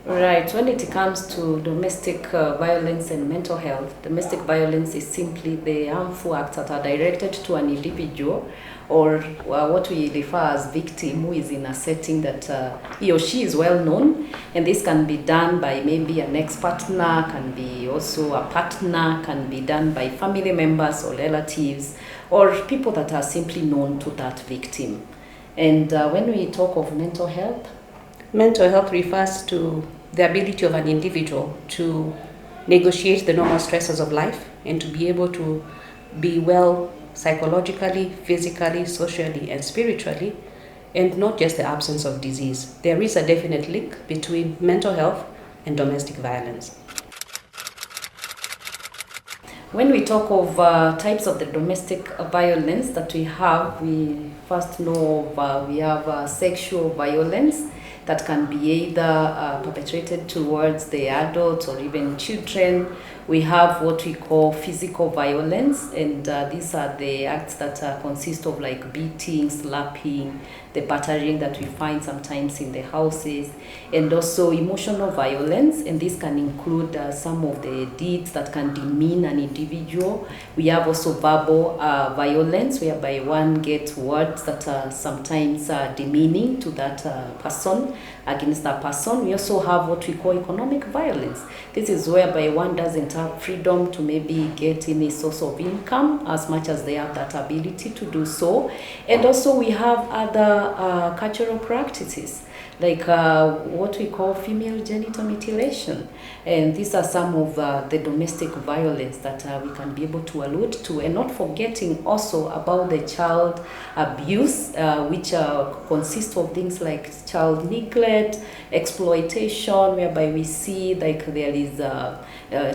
Right. When it comes to domestic violence and mental health, domestic violence is simply the harmful acts that are directed to an individual or what we refer as victim who is in a setting that he or she is well known. And this can be done by maybe an ex-partner, can be also a partner, can be done by family members or relatives or people that are simply known to that victim. And when we talk of mental health, mental health refers to the ability of an individual to negotiate the normal stresses of life and to be able to be well psychologically, physically, socially, and spiritually, and not just the absence of disease. There is a definite link between mental health and domestic violence. When we talk of types of the domestic violence that we have, we first know of, we have sexual violence that can be either perpetrated towards the adults or even children. We have what we call physical violence, and these are the acts that consist of like beating, slapping, the battering that we find sometimes in the houses, and also emotional violence, and this can include some of the deeds that can demean an individual. We have also verbal violence, whereby one gets words that are sometimes demeaning to that person, against that person. We also have what we call economic violence. This is whereby one doesn't have freedom to maybe get any source of income as much as they have that ability to do so. And also we have other cultural practices like what we call female genital mutilation. And these are some of the domestic violence that we can be able to allude to, and not forgetting also about the child abuse, which consists of things like child neglect, exploitation, whereby we see like there is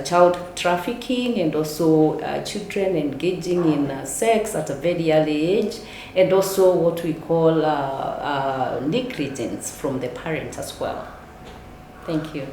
child trafficking and also children engaging in sex at a very early age, and also what we call negligence from the parent as well. Thank you.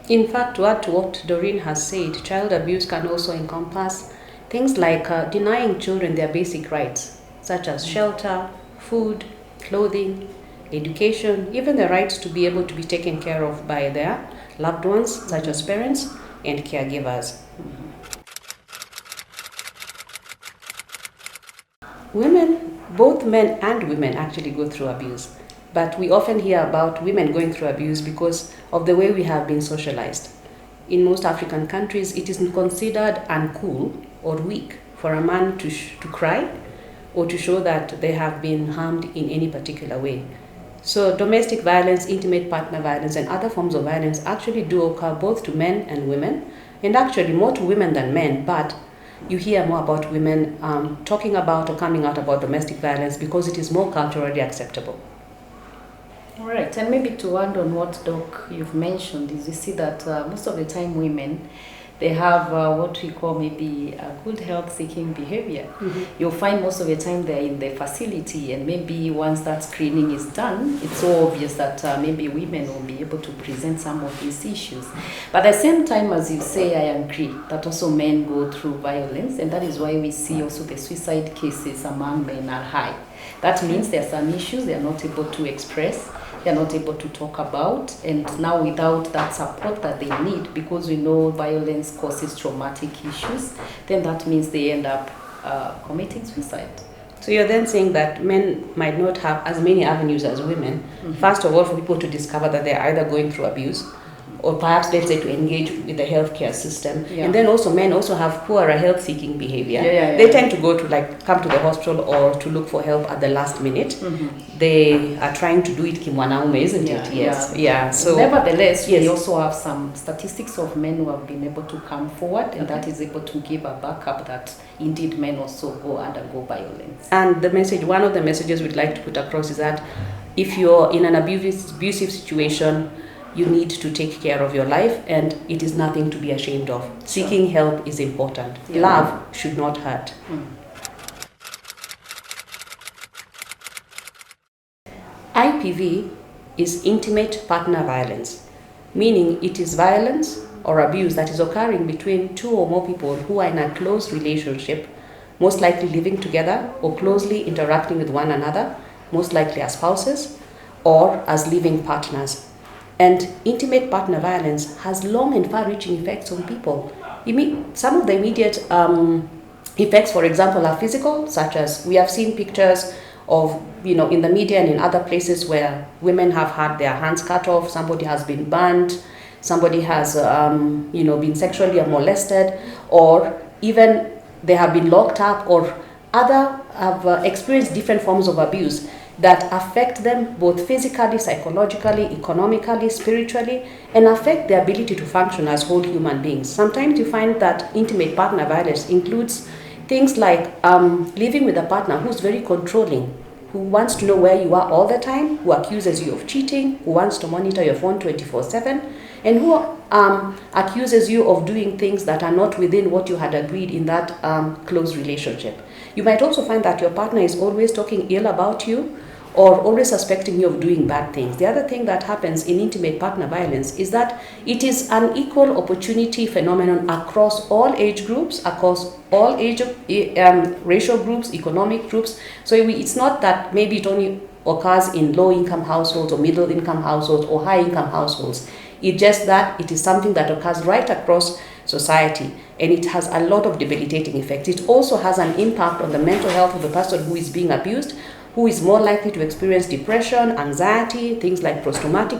In fact, to add to what Doreen has said, child abuse can also encompass things like denying children their basic rights, such as shelter, food, clothing, education, even the right to be able to be taken care of by their loved ones, such as parents and caregivers. Women, both men and women actually go through abuse. But we often hear about women going through abuse because of the way we have been socialized. In most African countries, it is considered uncool or weak for a man to cry or to show that they have been harmed in any particular way. So domestic violence, intimate partner violence, and other forms of violence actually do occur both to men and women, and actually more to women than men, but you hear more about women talking about or coming out about domestic violence because it is more culturally acceptable. All right, and maybe to add on what Doc you've mentioned is you see that most of the time women, they have what we call maybe a good health-seeking behavior. Mm-hmm. You'll find most of the time they're in the facility, and maybe once that screening is done, it's so obvious that maybe women will be able to present some of these issues. But at the same time, as you say, I agree that also men go through violence, and that is why we see also the suicide cases among men are high. That means there are some issues they are not able to express, they are not able to talk about, and now without that support that they need, because we know violence causes traumatic issues, then that means they end up committing suicide. So you're then saying that men might not have as many avenues as women, mm-hmm. First of all, for people to discover that they're either going through abuse, or perhaps let's say to engage with the healthcare system. Yeah. And then also men also have poorer health-seeking behavior. They tend to go to come to the hospital or to look for help at the last minute. Mm-hmm. They are trying to do it kimwanaume, isn't it? Yes. Yeah. So nevertheless, yes. We also have some statistics of men who have been able to come forward, and that is able to give a backup that indeed men also undergo violence. And one of the messages we'd like to put across is that if you're in an abusive situation, you need to take care of your life, and it is nothing to be ashamed of. Sure. Seeking help is important. Yeah. Love should not hurt. IPV is intimate partner violence, meaning it is violence or abuse that is occurring between two or more people who are in a close relationship, most likely living together or closely interacting with one another, most likely as spouses or as living partners. And intimate partner violence has long and far-reaching effects on people. Some of the immediate effects, for example, are physical, such as we have seen pictures of, in the media and in other places where women have had their hands cut off, somebody has been burned, somebody has, been sexually molested, or even they have been locked up, or other have experienced different forms of abuse that affect them both physically, psychologically, economically, spiritually, and affect their ability to function as whole human beings. Sometimes you find that intimate partner violence includes things like living with a partner who's very controlling, who wants to know where you are all the time, who accuses you of cheating, who wants to monitor your phone 24/7, and who accuses you of doing things that are not within what you had agreed in that close relationship. You might also find that your partner is always talking ill about you or always suspecting you of doing bad things. The other thing that happens in intimate partner violence is that it is an equal opportunity phenomenon across all age groups, across all racial groups, economic groups. So it's not that maybe it only occurs in low-income households or middle-income households or high-income households. It's just that it is something that occurs right across society, and it has a lot of debilitating effects. It also has an impact on the mental health of the person who is being abused, who is more likely to experience depression, anxiety, things like post-traumatic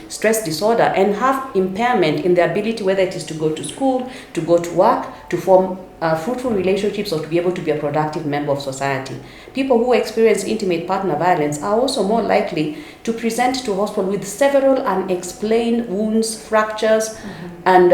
stress disorder, and have impairment in their ability, whether it is to go to school, to go to work, to form fruitful relationships, or to be able to be a productive member of society. People who experience intimate partner violence are also more likely to present to hospital with several unexplained wounds, fractures, and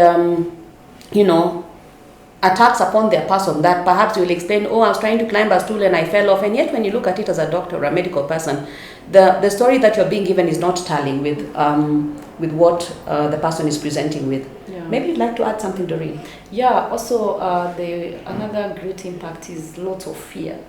attacks upon their person that perhaps you'll explain, I was trying to climb a stool and I fell off. And yet when you look at it as a doctor or a medical person, the story that you're being given is not tallying with what the person is presenting with. Yeah. Maybe you'd like to add something, Doreen? Yeah, also another great impact is lots of fear.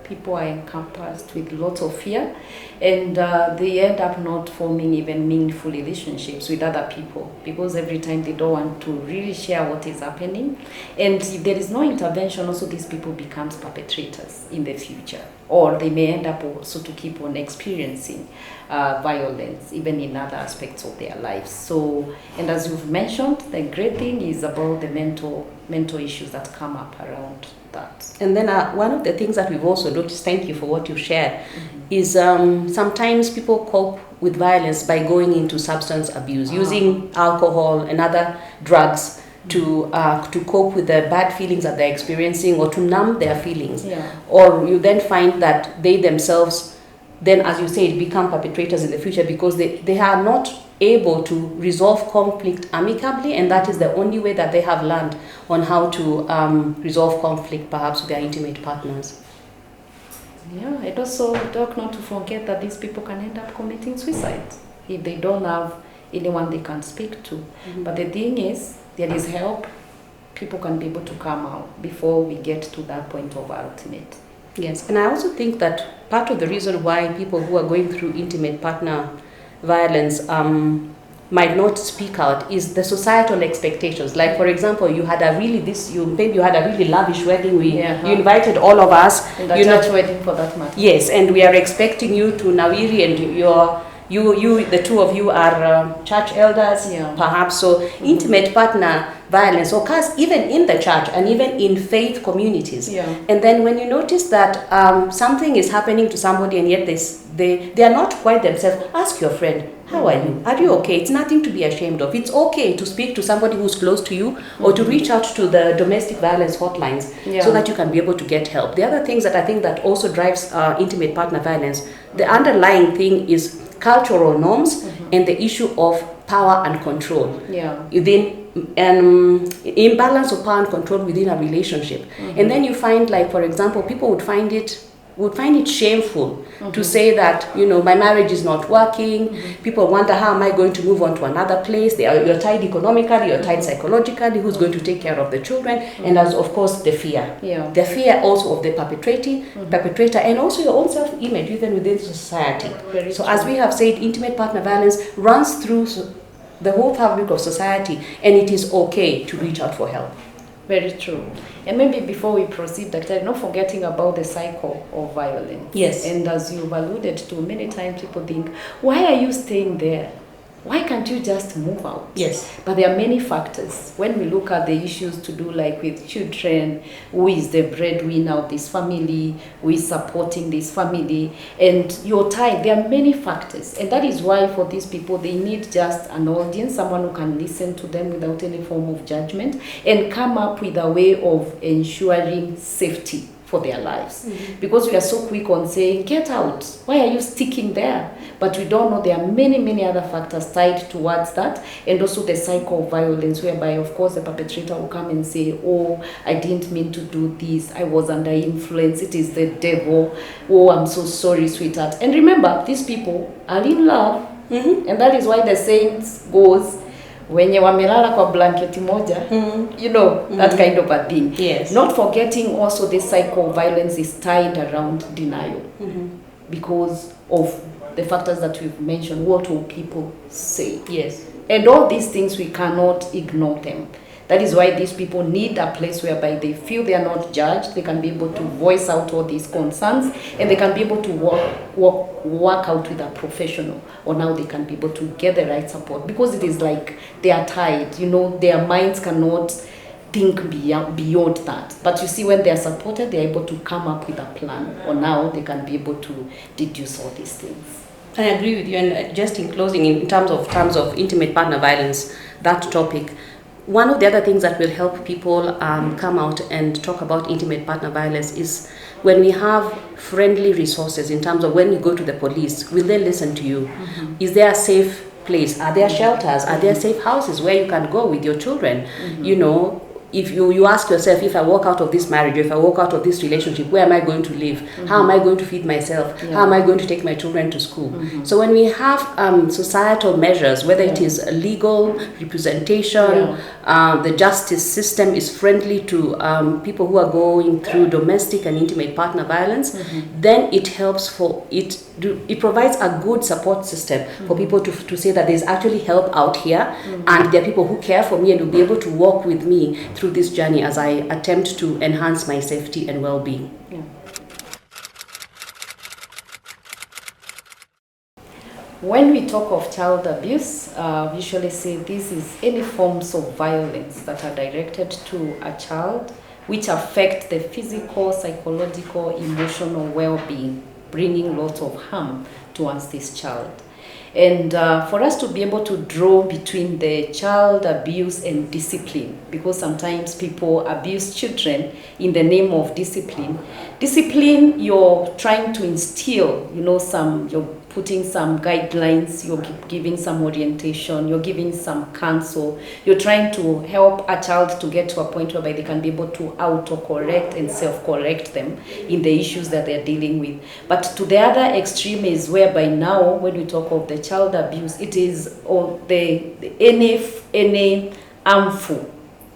People are encompassed with lots of fear, and they end up not forming even meaningful relationships with other people, because every time they don't want to really share what is happening. And if there is no intervention, also these people becomes perpetrators in the future, or they may end up also to keep on experiencing violence even in other aspects of their lives. So, and as you've mentioned, the great thing is about the mental issues that come up around that. And then one of the things that we've also noticed, thank you for what you shared, is sometimes people cope with violence by going into substance abuse, using alcohol and other drugs to cope with the bad feelings that they're experiencing, or to numb their feelings. Yeah. Or you then find that they themselves, then, as you say, become perpetrators in the future, because they are not able to resolve conflict amicably, and that is the only way that they have learned on how to resolve conflict, perhaps with their intimate partners. Yeah, and also not to forget that these people can end up committing suicide if they don't have anyone they can speak to. But the thing is, there is help. People can be able to come out before we get to that point of ultimate. Yes, and I also think that part of the reason why people who are going through intimate partner violence might not speak out is the societal expectations. Like, for example, you had a really lavish wedding. You invited all of us. And a church wedding, for that matter. Yes, and we are expecting you to Nawiri, and you, the two of you are church elders, perhaps. So intimate partner violence occurs even in the church and even in faith communities. Yeah. And then when you notice that something is happening to somebody and yet they are not quite themselves, ask your friend, how are you? Are you okay? It's nothing to be ashamed of. It's okay to speak to somebody who's close to you, or to reach out to the domestic violence hotlines, so that you can be able to get help. The other things that I think that also drives intimate partner violence, the underlying thing is cultural norms and the issue of power and control. Yeah. Within imbalance of power and control within a relationship. And then you find, like, for example, people would find it shameful to say that, my marriage is not working. People wonder, how am I going to move on to another place? You're tied economically, you're tied psychologically, who's going to take care of the children? And as, of course, the fear. Yeah. The fear also of the perpetrator, and also your own self-image even within society. So as we have said, intimate partner violence runs through the whole fabric of society, and it is okay to reach out for help. Very true. And maybe before we proceed, Dr., not forgetting about the cycle of violence. Yes. And as you've alluded to, many times people think, why are you staying there? Why can't you just move out? Yes. But there are many factors. When we look at the issues to do like with children, who is the breadwinner of this family, who is supporting this family, and your time, there are many factors. And that is why for these people, they need just an audience, someone who can listen to them without any form of judgment and come up with a way of ensuring safety for their lives. Because we are so quick on saying, get out, why are you sticking there? But we don't know there are many other factors tied towards that, and also the cycle of violence, whereby of course the perpetrator will come and say, oh, I didn't mean to do this, I was under influence, it is the devil, oh, I'm so sorry, sweetheart. And remember, these people are in love, and that is why the saying goes, wenye wamelala kwa blanketi moja, you know, that kind of a thing. Yes. Not forgetting also this cycle of violence is tied around denial because of the factors that we've mentioned. What will people say? Yes. And all these things, we cannot ignore them. That is why these people need a place whereby they feel they are not judged, they can be able to voice out all these concerns, and they can be able to work out with a professional, or now they can be able to get the right support, because it is like they are tied, you know, their minds cannot think beyond that. But you see, when they are supported, they are able to come up with a plan, or now they can be able to deduce all these things. I agree with you. And just in closing, in terms of intimate partner violence, that topic, one of the other things that will help people come out and talk about intimate partner violence is when we have friendly resources, in terms of when you go to the police, will they listen to you? Is there a safe place? Are there shelters? Are there safe houses where you can go with your children? You know, if you ask yourself, if I walk out of this marriage, or if I walk out of this relationship, where am I going to live? How am I going to feed myself? How am I going to take my children to school? So when we have societal measures, whether it is legal representation, the justice system is friendly to people who are going through domestic and intimate partner violence, then it helps for it. It provides a good support system for people to say that there's actually help out here, and there are people who care for me and will be able to walk with me through this journey as I attempt to enhance my safety and well-being. When we talk of child abuse, we usually say this is any forms of violence that are directed to a child which affect the physical, psychological, emotional well-being, bringing lots of harm towards this child. And for us to be able to draw between the child abuse and discipline, because sometimes people abuse children in the name of discipline. Discipline, you're trying to instill, you know, you're putting some guidelines, you're giving some orientation, you're giving some counsel, you're trying to help a child to get to a point whereby they can be able to auto-correct and self-correct them in the issues that they're dealing with. But to the other extreme is whereby now, when we talk of the child abuse, it is any harmful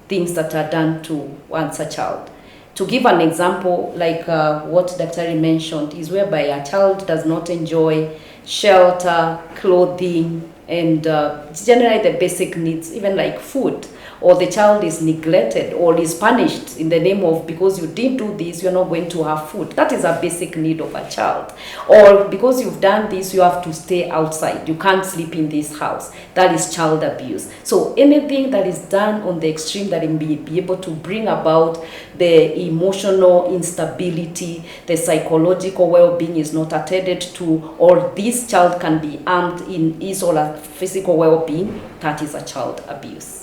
things that are done to once a child. To give an example, like what Dr. mentioned, is whereby a child does not enjoy shelter, clothing, and generally the basic needs, even like food, or the child is neglected or is punished in the name of, because you didn't do this, you're not going to have food. That is a basic need of a child. Or because you've done this, you have to stay outside. You can't sleep in this house. That is child abuse. So anything that is done on the extreme that will be able to bring about the emotional instability, the psychological well-being is not attended to, or this child can be harmed in his or her physical well-being, that is a child abuse.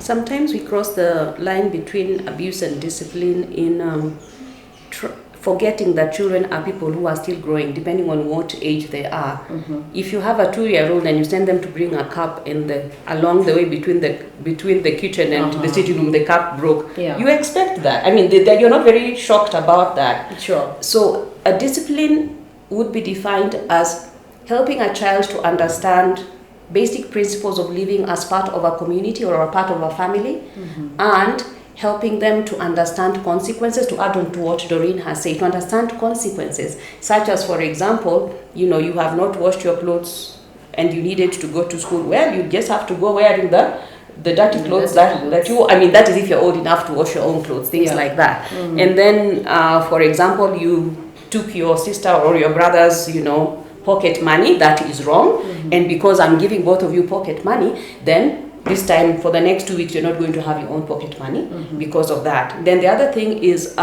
Sometimes we cross the line between abuse and discipline in forgetting that children are people who are still growing, depending on what age they are. If you have a 2-year-old and you send them to bring a cup along the way between the kitchen and the sitting room, the cup broke. You expect that. I mean, you're not very shocked about that. Sure. So a discipline would be defined as helping a child to understand basic principles of living as part of a community or a part of a family, and helping them to understand consequences, to add on to what Doreen has said, to understand consequences, such as, for example, you have not washed your clothes and you needed to go to school. Well, you just have to go wearing the the dirty clothes that you, I mean, that is if you're old enough to wash your own clothes, things like that. And then, for example, you took your sister or your brother's, pocket money, that is wrong. And because I'm giving both of you pocket money, then this time for the next 2 weeks, you're not going to have your own pocket money because of that. Then the other thing is,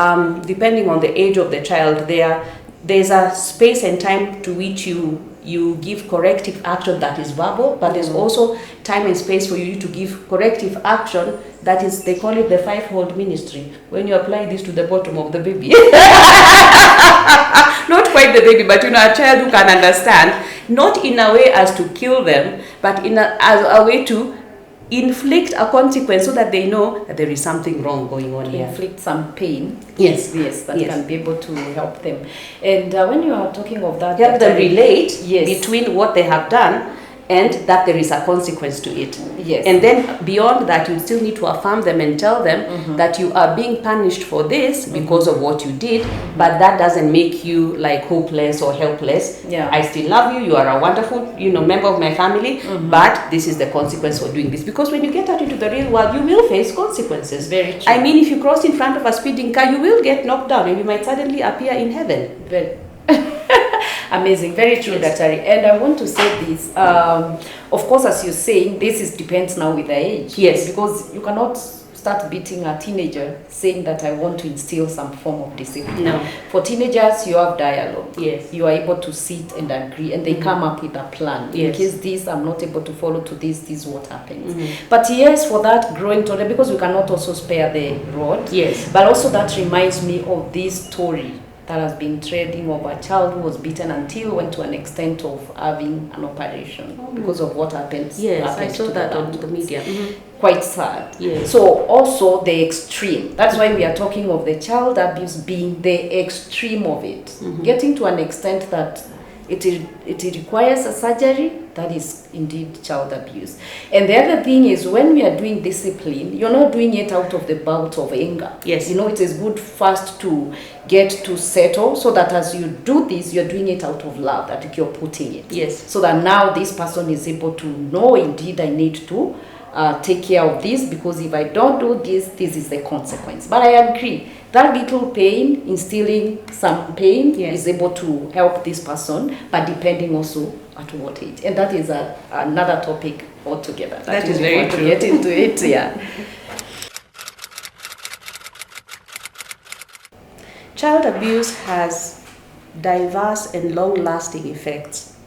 depending on the age of the child, there's a space and time to which you give corrective action that is verbal, but there's also time and space for you to give corrective action that is, they call it the fivefold ministry, when you apply this to the bottom of the baby. Not quite the baby, but a child who can understand, not in a way as to kill them, but as a way to inflict a consequence so that they know that there is something wrong going on here. Inflict some pain. Yes. That can be able to help them. And when you are talking of that, help them relate between what they have done and that there is a consequence to it. Yes. And then beyond that, you still need to affirm them and tell them that you are being punished for this because of what you did, but that doesn't make you like hopeless or helpless. Yeah. I still love you. You are a wonderful, member of my family, but this is the consequence for doing this. Because when you get out into the real world, you will face consequences. Very true. I mean, if you cross in front of a speeding car, you will get knocked down and you might suddenly appear in heaven. Very amazing, very true, Daktari. And I want to say this, of course, as you're saying, this depends now with the age. Yes. Because you cannot start beating a teenager saying that I want to instill some form of discipline. No. For teenagers, you have dialogue. Yes. You are able to sit and agree, and they come up with a plan. Yes. In case this, I'm not able to follow to this is what happens. But yes, for that growing toddler, because we cannot also spare the rod. Yes. But also that reminds me of this story that has been trading of a child who was beaten until went to an extent of having an operation because of what happened. Yes, I saw that on the media. Quite sad. Yes. So also the extreme. That's why we are talking of the child abuse being the extreme of it. Getting to an extent that it requires a surgery, that is indeed child abuse. And the other thing is, when we are doing discipline, you're not doing it out of the bout of anger. Yes. It is good first to get to settle, so that as you do this, you're doing it out of love, that you're putting it. Yes. So that now this person is able to know, indeed, I need to take care of this, because if I don't do this, this is the consequence. But I agree, that little pain, instilling some pain, is able to help this person, but depending also at what age. And that is another topic altogether. That is very true. To get into it, yeah. Child abuse has diverse and long-lasting effects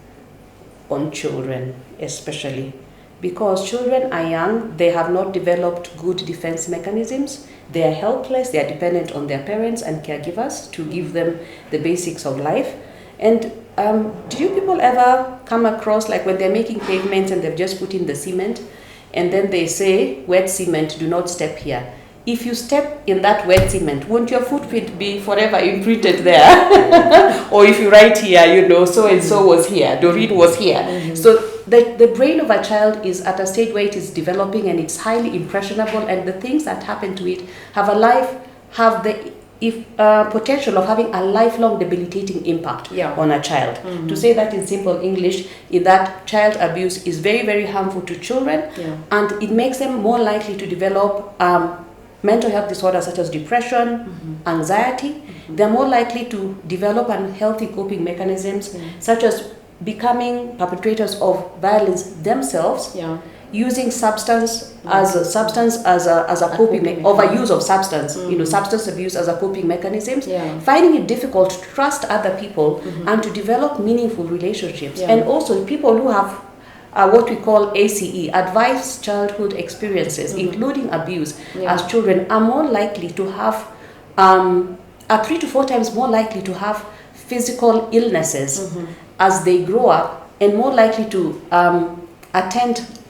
on children, especially because children are young, they have not developed good defense mechanisms, they are helpless, they are dependent on their parents and caregivers to give them the basics of life. And do you people ever come across, like when they're making pavements and they've just put in the cement, and then they say, wet cement, do not step here. If you step in that wet cement, won't your footprint be forever imprinted there? Or if you write here, so and so was here, Doreen was here. So the brain of a child is at a stage where it is developing and it's highly impressionable, and the things that happen to it have the potential of having a lifelong debilitating impact on a child. To say that in simple English is that child abuse is very, very harmful to children, and it makes them more likely to develop mental health disorders such as depression, anxiety. They're more likely to develop unhealthy coping mechanisms such as becoming perpetrators of violence themselves, using substance as a coping overuse of substance, substance abuse as a coping mechanism, finding it difficult to trust other people and to develop meaningful relationships. And also people who have what we call ACE, advanced childhood experiences, including abuse as children, are more likely to have, are 3 to 4 times more likely to have physical illnesses as they grow up, and more likely to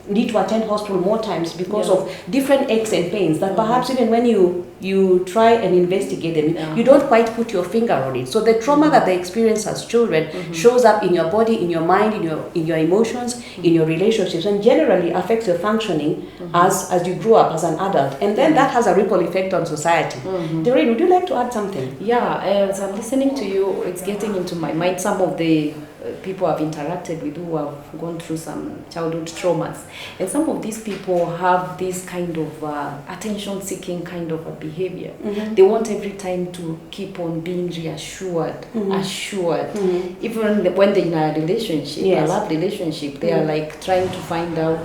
need to attend hospital more times because of different aches and pains that perhaps even when you try and investigate them, you don't quite put your finger on it. So the trauma that they experience as children shows up in your body, in your mind, in your emotions, in your relationships, and generally affects your functioning as you grow up as an adult. And then that has a ripple effect on society. Doreen, would you like to add something? Yeah, as I'm listening to you, it's getting into my mind some of the people I've interacted with who have gone through some childhood traumas. And some of these people have this kind of attention-seeking kind of a behavior. They want every time to keep on being reassured, assured. Even when they're in a relationship, a love relationship, they are like trying to find out,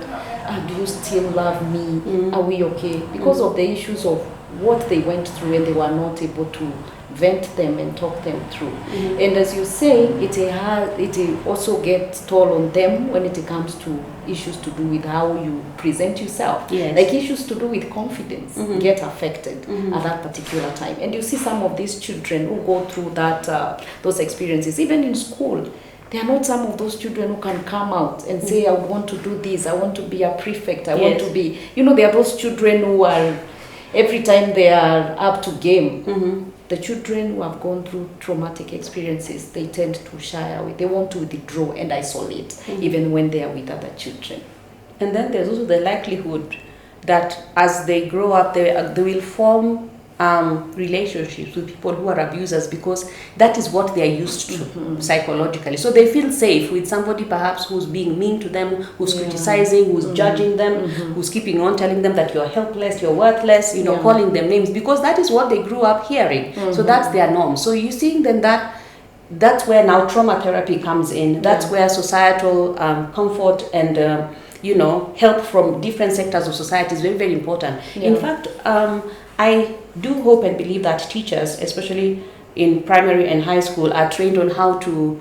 do you still love me? Are we okay? Because of the issues of what they went through and they were not able to vent them and talk them through. And as you say, it also gets toll on them when it comes to issues to do with how you present yourself. Like issues to do with confidence get affected at that particular time. And you see some of these children who go through that those experiences, even in school. They are not some of those children who can come out and say, I want to do this, I want to be a prefect, I want to be, they are those children who are, every time they are up to game, the children who have gone through traumatic experiences, they tend to shy away. They want to withdraw and isolate, even when they are with other children. And then there's also the likelihood that as they grow up, they will form relationships with people who are abusers, because that is what they are used to psychologically. So they feel safe with somebody perhaps who's being mean to them, who's criticizing, who's judging them, who's keeping on telling them that you're helpless, you're worthless, calling them names, because that is what they grew up hearing. So that's their norm. So you see then that's where now trauma therapy comes in. That's where societal comfort and help from different sectors of society is very, very important. In fact, I do hope and believe that teachers, especially in primary and high school, are trained on how to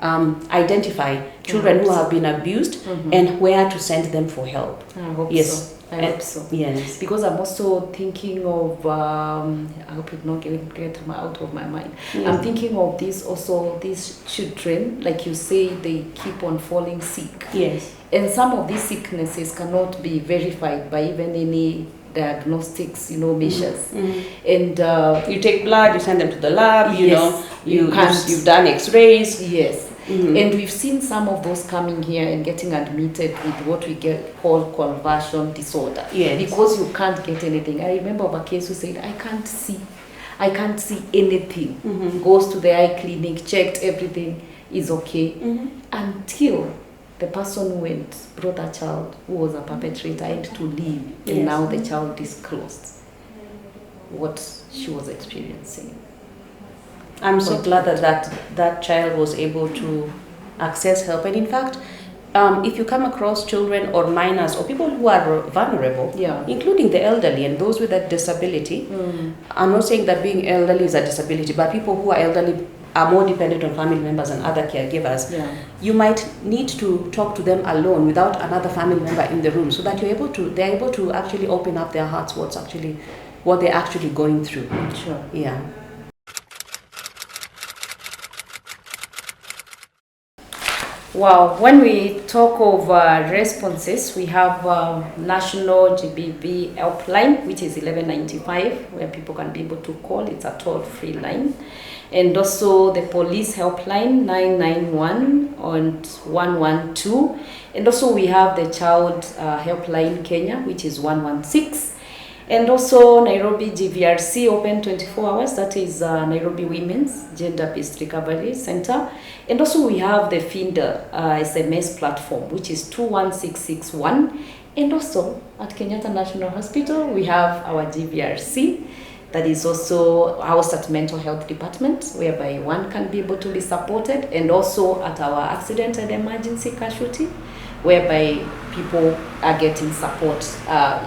identify children who have been abused and where to send them for help. I hope so. I hope so. Yes. Because I'm also thinking of, I hope it's not getting out of my mind. I'm thinking of these children, like you say, they keep on falling sick. Yes. And some of these sicknesses cannot be verified by even any diagnostics, measures. And you take blood, you send them to the lab, you've done x-rays. Yes. And we've seen some of those coming here and getting admitted with what we call conversion disorder. Because you can't get anything. I remember of a case who said, I can't see anything. Goes to the eye clinic, checked, everything is okay. Until the person who brought a child who was a perpetrator had to leave, and now the child disclosed what she was experiencing. I'm so glad that child was able to access help. And in fact, if you come across children or minors or people who are vulnerable, including the elderly and those with a disability, I'm not saying that being elderly is a disability, but people who are elderly are more dependent on family members and other caregivers. You might need to talk to them alone without another family member in the room, so that they're able to actually open up their hearts what they're actually going through. Sure. Yeah. Wow, when we talk of responses, we have National GBV Helpline, which is 1195, where people can be able to call. It's a toll-free line. And also the police helpline, 991 and 112. And also we have the child helpline Kenya, which is 116. And also Nairobi GVRC open 24 hours, that is Nairobi Women's Gender-Based Recovery Center. And also we have the FINDA SMS platform, which is 21661. And also at Kenyatta National Hospital, we have our GVRC, that is also housed at Mental Health Department, whereby one can be able to be supported. And also at our Accident and Emergency Casualty, whereby people are getting support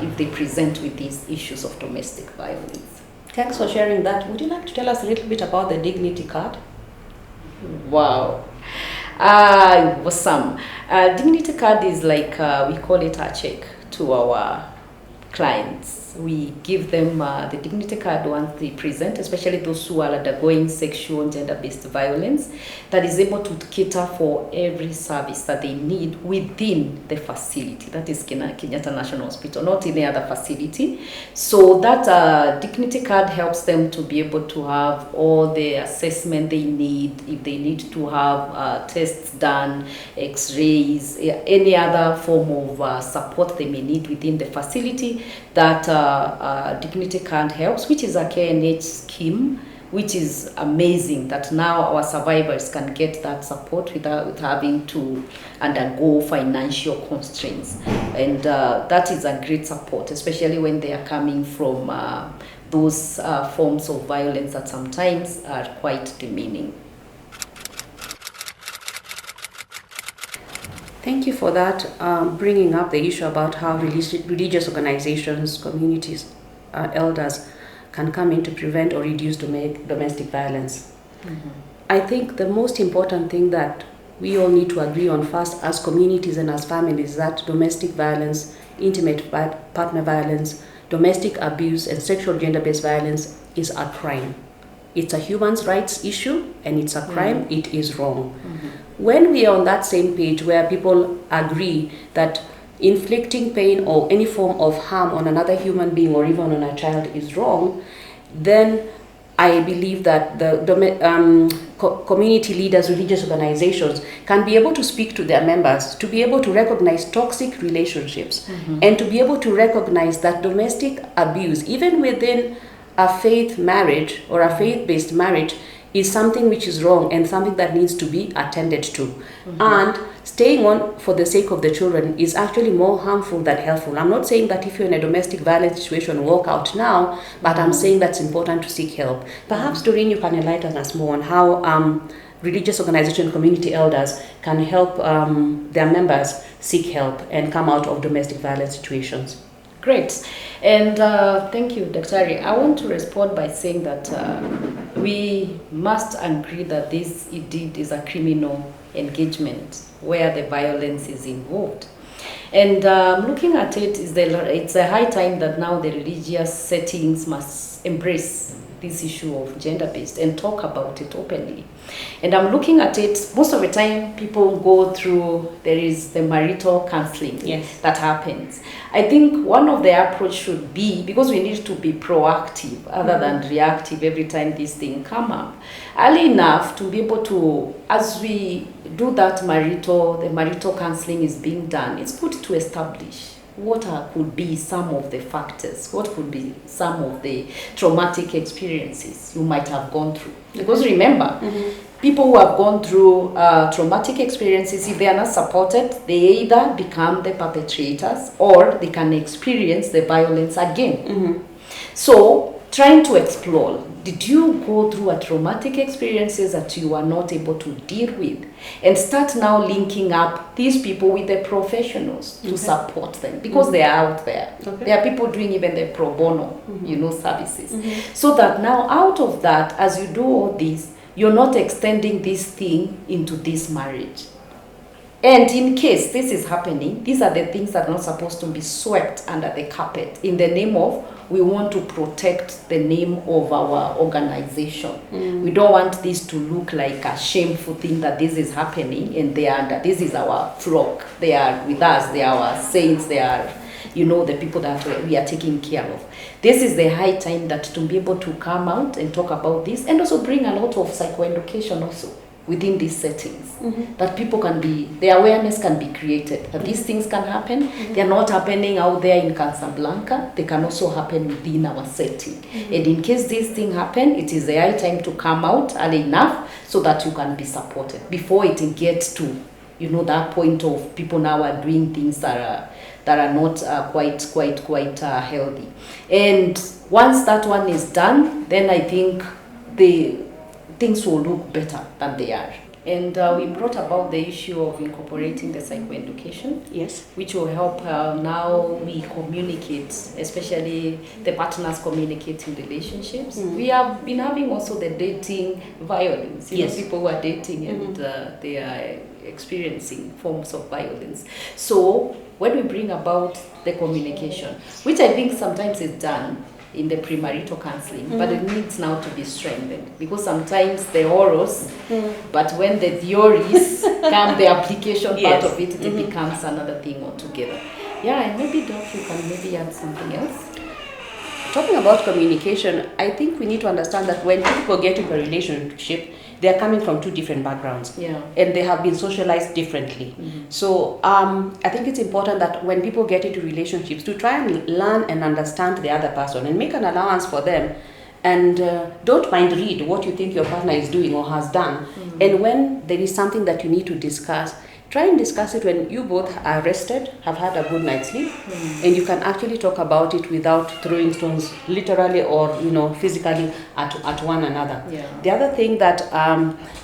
if they present with these issues of domestic violence. Thanks for sharing that. Would you like to tell us a little bit about the Dignity Card? Wow. Awesome. Dignity Card is like, we call it a check to our clients. We give them the Dignity Card once they present, especially those who are undergoing sexual and gender-based violence, that is able to cater for every service that they need within the facility. That is Kenyatta National Hospital, not any other facility. So that Dignity Card helps them to be able to have all the assessment they need, if they need to have tests done, x-rays, any other form of support they may need within the facility. That Dignity Card helps, which is a KNH scheme which is amazing that now our survivors can get that support without having to undergo financial constraints. And that is a great support, especially when they are coming from those forms of violence that sometimes are quite demeaning. Thank you for that, bringing up the issue about how religious organizations, communities, elders can come in to prevent or reduce domestic violence. Mm-hmm. I think the most important thing that we all need to agree on first as communities and as families is that domestic violence, intimate partner violence, domestic abuse, and sexual gender-based violence is a crime. It's a human rights issue and it's a crime. Mm-hmm. It is wrong. Mm-hmm. When we are on that same page where people agree that inflicting pain or any form of harm on another human being or even on a child is wrong, then I believe that the community leaders, religious organizations can be able to speak to their members, to be able to recognize toxic relationships, mm-hmm. and to be able to recognize that domestic abuse, even within a faith marriage or a faith-based marriage, is something which is wrong and something that needs to be attended to. Mm-hmm. And staying on for the sake of the children is actually more harmful than helpful. I'm not saying that if you're in a domestic violence situation, walk out now, but I'm saying that's important to seek help. Perhaps, Doreen, you can enlighten us more on how religious organization community elders can help their members seek help and come out of domestic violence situations. Great. And thank you, Dr. Ari. I want to respond by saying that we must agree that this indeed is a criminal engagement where the violence is involved. And looking at it, it's a high time that now the religious settings must embrace this issue of gender-based and talk about it openly. And I'm looking at it, most of the time people go through, there is the marital counseling. Yes. That happens. I think one of the approach should be, because we need to be proactive other than reactive every time this thing come up, early enough to be able to, as we do that the marital counseling is being done, it's good to establish what could be some of the factors, what could be some of the traumatic experiences you might have gone through. Because remember, people who have gone through traumatic experiences, if they are not supported, they either become the perpetrators or they can experience the violence again. So, trying to explore, did you go through a traumatic experiences that you were not able to deal with? And start now linking up these people with the professionals to support them, because they are out there. There are people doing even the pro bono, services. So that now out of that, as you do all this, you're not extending this thing into this marriage. And in case this is happening, these are the things that are not supposed to be swept under the carpet in the name of, we want to protect the name of our organization. We don't want this to look like a shameful thing that this is happening and this is our flock. They are with us, they are our saints, they are, the people that we are taking care of. This is the high time that to be able to come out and talk about this and also bring a lot of psychoeducation also within these settings, that people can be, the awareness can be created, that these things can happen. They are not happening out there in Casablanca, they can also happen within our setting. And in case these things happen, it is the high time to come out early enough so that you can be supported before it gets to, that point of people now are doing things that are not quite healthy. And once that one is done, then I think things will look better than they are. And we brought about the issue of incorporating the psychoeducation, yes, which will help now we communicate, especially the partners communicate in relationships. We have been having also the dating violence, people who are dating and they are experiencing forms of violence. So when we bring about the communication, which I think sometimes is done in the premarital counseling, but it needs now to be strengthened, because sometimes the orals, but when the theories come, the application part of it, it becomes another thing altogether. Yeah, and maybe Doc, you can maybe add something else. Talking about communication, I think we need to understand that when people get into a relationship, they are coming from two different backgrounds, and they have been socialized differently. So I think it's important that when people get into relationships, to try and learn and understand the other person and make an allowance for them and don't mind read what you think your partner is doing or has done. And when there is something that you need to discuss, try and discuss it when you both are rested, have had a good night's sleep, and you can actually talk about it without throwing stones literally or physically at one another. Yeah. The other thing that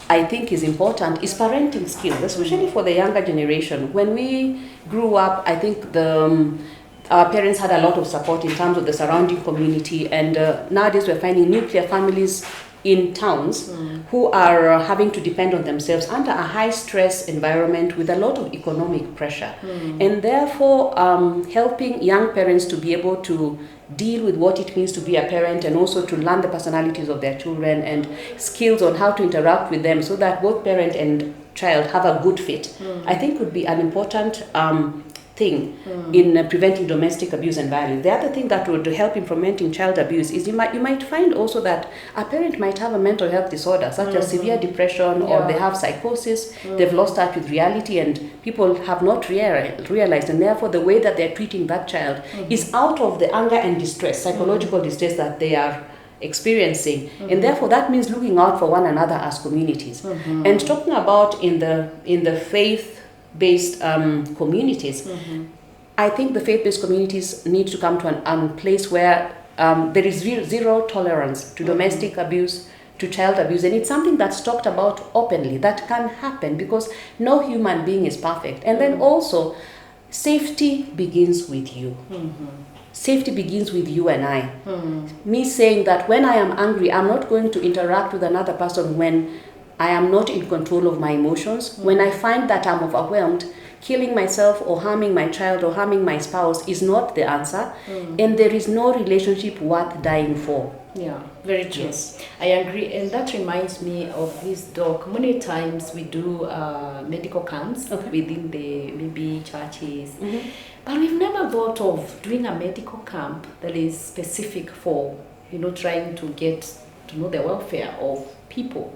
I think is important is parenting skills, especially for the younger generation. When we grew up, I think our parents had a lot of support in terms of the surrounding community, and nowadays we're finding nuclear families in towns who are having to depend on themselves under a high stress environment with a lot of economic pressure. And therefore helping young parents to be able to deal with what it means to be a parent, and also to learn the personalities of their children and skills on how to interact with them so that both parent and child have a good fit, I think would be an important thing in preventing domestic abuse and violence. The other thing that would help in preventing child abuse is you might find also that a parent might have a mental health disorder such as severe depression, or they have psychosis, they've lost touch with reality, and people have not realized, and therefore the way that they're treating that child is out of the anger and distress, psychological distress that they are experiencing, and therefore that means looking out for one another as communities. And talking about in the faith-based communities, I think the faith-based communities need to come to a place where there is zero tolerance to domestic abuse, to child abuse, and it's something that's talked about openly. That can happen because no human being is perfect. And then also, safety begins with you. Safety begins with you and I. Me saying that when I am angry, I'm not going to interact with another person when I am not in control of my emotions. When I find that I'm overwhelmed, killing myself or harming my child or harming my spouse is not the answer, and there is no relationship worth dying for. Yeah, very true. Yes. I agree, and that reminds me of this doc. Many times we do medical camps within the maybe churches, but we've never thought of doing a medical camp that is specific for trying to get to know the welfare of people,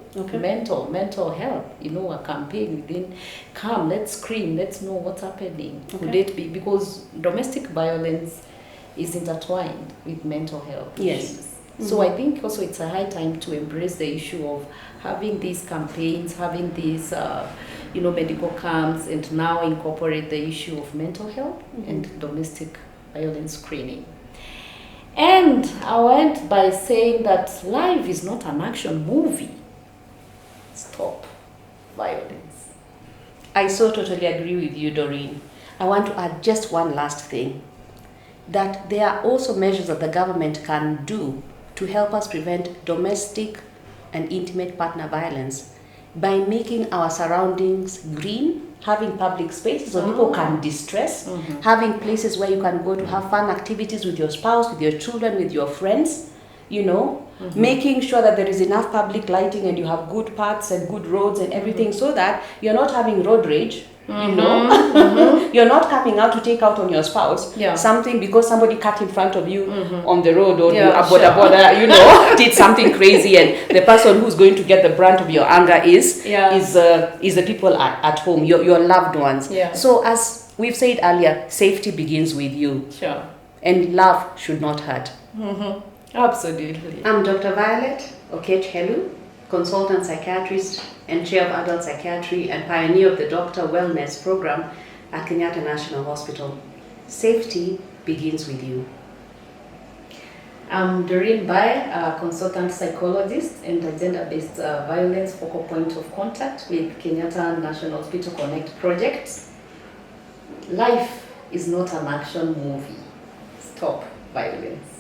mental health. A campaign within Come, let's scream, let's know what's happening. Could it be because domestic violence is intertwined with mental health issues? So I think also it's a high time to embrace the issue of having these campaigns, having these medical camps, and now incorporate the issue of mental health and domestic violence screening. And I went by saying that life is not an action movie. Stop violence. I so totally agree with you, Doreen. I want to add just one last thing, that there are also measures that the government can do to help us prevent domestic and intimate partner violence by making our surroundings green, having public spaces where people can distress, having places where you can go to have fun activities with your spouse, with your children, with your friends, making sure that there is enough public lighting and you have good paths and good roads and everything, so that you're not having road rage. You're not coming out to take out on your spouse something because somebody cut in front of you on the road, or did something crazy, and the person who's going to get the brunt of your anger is the people at home, your loved ones. So as we've said earlier, safety begins with you. And love should not hurt. Absolutely. I'm Dr. Violet Okech-Helu, consultant psychiatrist and chair of adult psychiatry and pioneer of the Doctor Wellness program at Kenyatta National Hospital. Safety begins with you. I'm Doreen Bae, a consultant psychologist and a gender-based violence focal point of contact with Kenyatta National Hospital Connect project. Life is not an action movie. Stop violence.